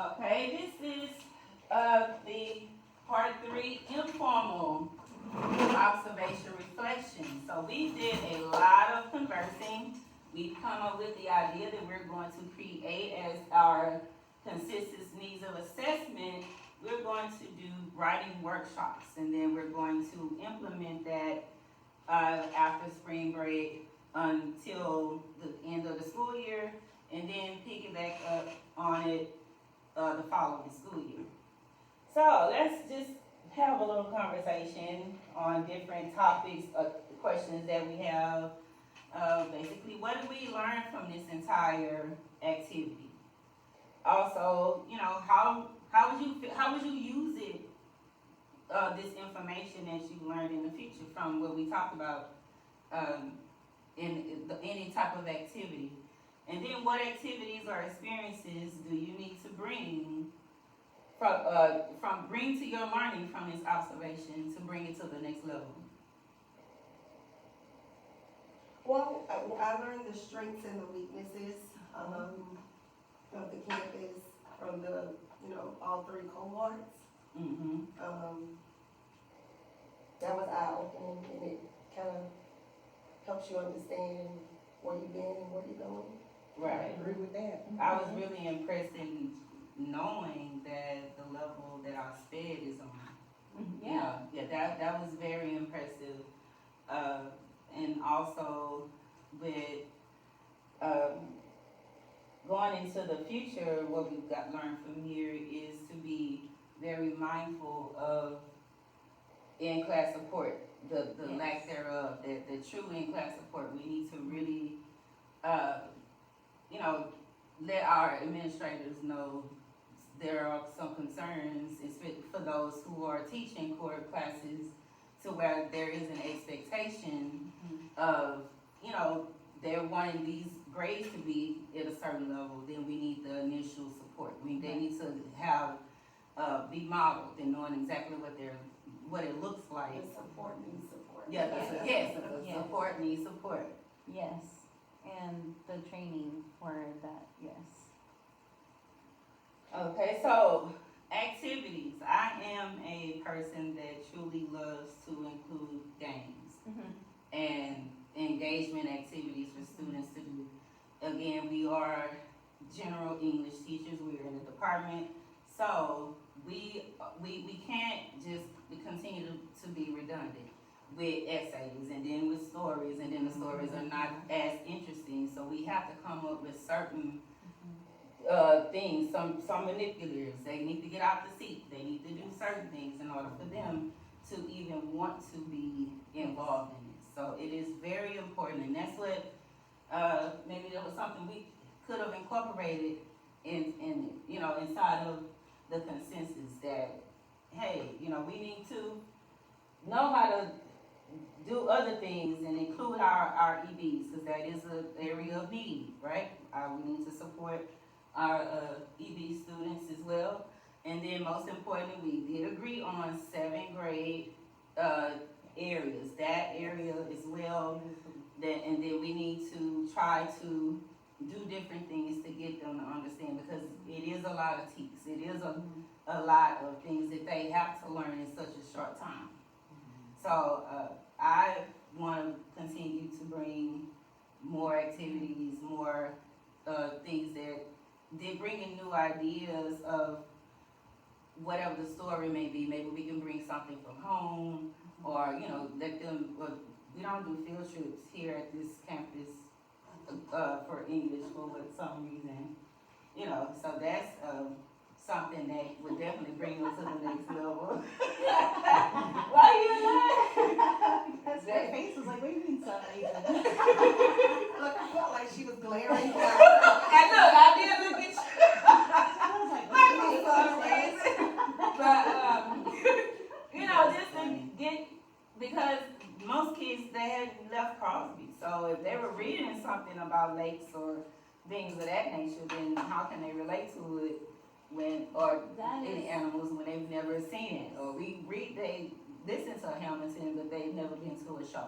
Okay, this is the part 3 informal observation reflection. So we did a lot of conversing. We've come up with the idea that we're going to create as our consensus needs of assessment. We're going to do writing workshops, and then we're going to implement that after spring break until the end of the school year, and then piggyback up on it the following school year. So let's just have a little conversation on different topics, questions that we have. Basically, what did we learn from this entire activity? Also, how would you use it? This information that you learned in the future from what we talked about in any type of activity. And then what activities or experiences do you need to bring bring to your learning from this observation to bring it to the next level? Well, I learned the strengths and the weaknesses of the campus from all 3 cohorts. Mm-hmm. That was eye-opening, and it kind of helps you understand where you've been and where you're going. Right. I agree with that. I was really impressed in knowing that the level that our sped is on. Yeah, that was very impressive. And also with going into the future, what we've got learned from here is to be very mindful of in-class support, the Yes. lack thereof, the true in-class support. We need to really, let our administrators know there are some concerns, especially for those who are teaching core classes, to where there is an expectation of, they're wanting these grades to be at a certain level, then we need the initial support. They need to have, be modeled and knowing exactly what it looks like. The support needs support. Yeah, Yes. support needs support. Yes, and the training for that, yes. Okay, so activities. I am a person that truly loves to include games and engagement activities for students to do. Again, we are general English teachers. We're in a department, so we can't just continue to be redundant with essays and then with stories, and then the stories are not as interesting. So we have to come up with certain things, some manipulators. They need to get out the seat. They need to do certain things in order for them to even want to be involved in this. So it is very important, and that's what maybe that was something we could have incorporated in inside of the consensus that, hey, we need to know how to do other things and include our EBs, because that is an area of need, right? We need to support our EB students as well. And then most importantly, we did agree on 7th grade areas, that area as well. And then we need to try to do different things to get them to understand, because it is a lot of teaks. It is a lot of things that they have to learn in such a short time. So I want to continue to bring more activities, more things that they're bringing new ideas of whatever the story may be. Maybe we can bring something from home, or let them. We don't do field trips here at this campus for English for some reason, So that's something that would definitely bring them to the next level. Why you laughing? Because her face was like, what do you mean some reason? Look, I felt like she was glaring. And look, I did look at you. I was like, Like what do you for some mean? reason. But just to get, because most kids, they had left Crosby. So if they were reading something about lakes or things of that nature, then how can they relate to it or any animals when they've never seen it? Or they listen to Hamilton, but they've never been to a show.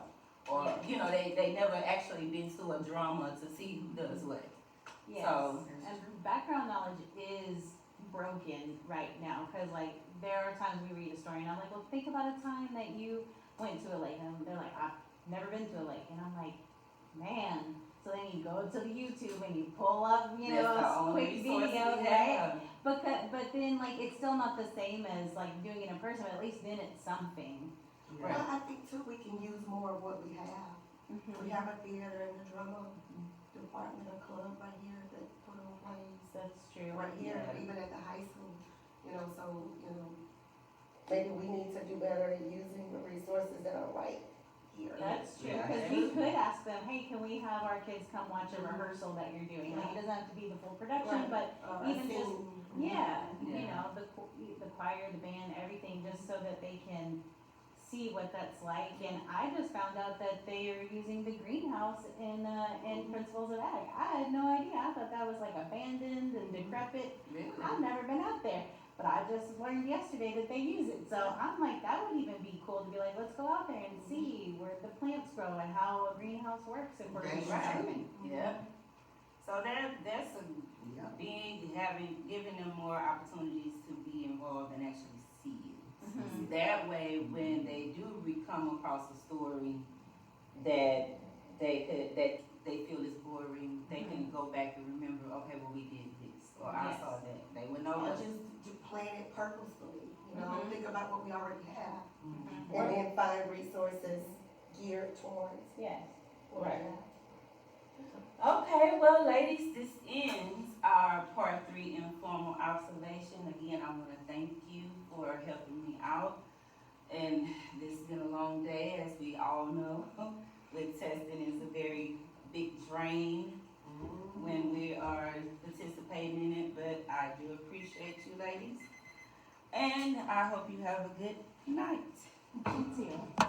Or, they never actually been to a drama to see who does what. Yes, So, and background knowledge is broken right now, cause like, there are times we read a story and I'm like, well, think about a time that you went to a lake, and they're like, I've never been to a lake, and I'm like, man, so then you go to the YouTube and you pull up, you know, That's the a only quick resource video, we right? have. But then like, it's still not the same as like doing it in person, but at least then it's something. Right. Well, I think too, we can use more of what we have. We have a theater and a drama department, a club right here that put on plays. That's true. Right here, Yeah. even at the high school, you know, so, you know, maybe we need to do better at using the resources that are right here. That's true, Yeah, because yeah. we could ask them, hey, can we have our kids come watch a rehearsal that you're doing? Like, it doesn't have to be the full production, but even just, yeah, you Yeah. know, the choir, the band, everything, just so that they can see what that's like. And I just found out that they are using the greenhouse in Principles of Ag. I had no idea. I thought that was like abandoned and decrepit. Really? I've never been out there, but I just learned yesterday that they use it. So I'm like, that would even be cool to be like, let's go out there and see where the plants grow and how a greenhouse works if we're That's doing right. something. Yeah. So that's a giving them more opportunities to be involved and actually see it. Mhm. That way, when they do come across a story that they feel is boring, they can go back and remember, okay, well, we did this, or I Yes. saw that. They would know. Or that. just plan it purposefully, you know, Mhm. think about what we already have, Mhm. and then find resources geared towards Yes. what we Right. have. Okay, well, ladies, this ends our part 3 informal observation. Again, I want to thank you for helping me out. And this has been a long day, as we all know. With testing is a very big drain when we are participating in it, but I do appreciate you, ladies. And I hope you have a good night. You too.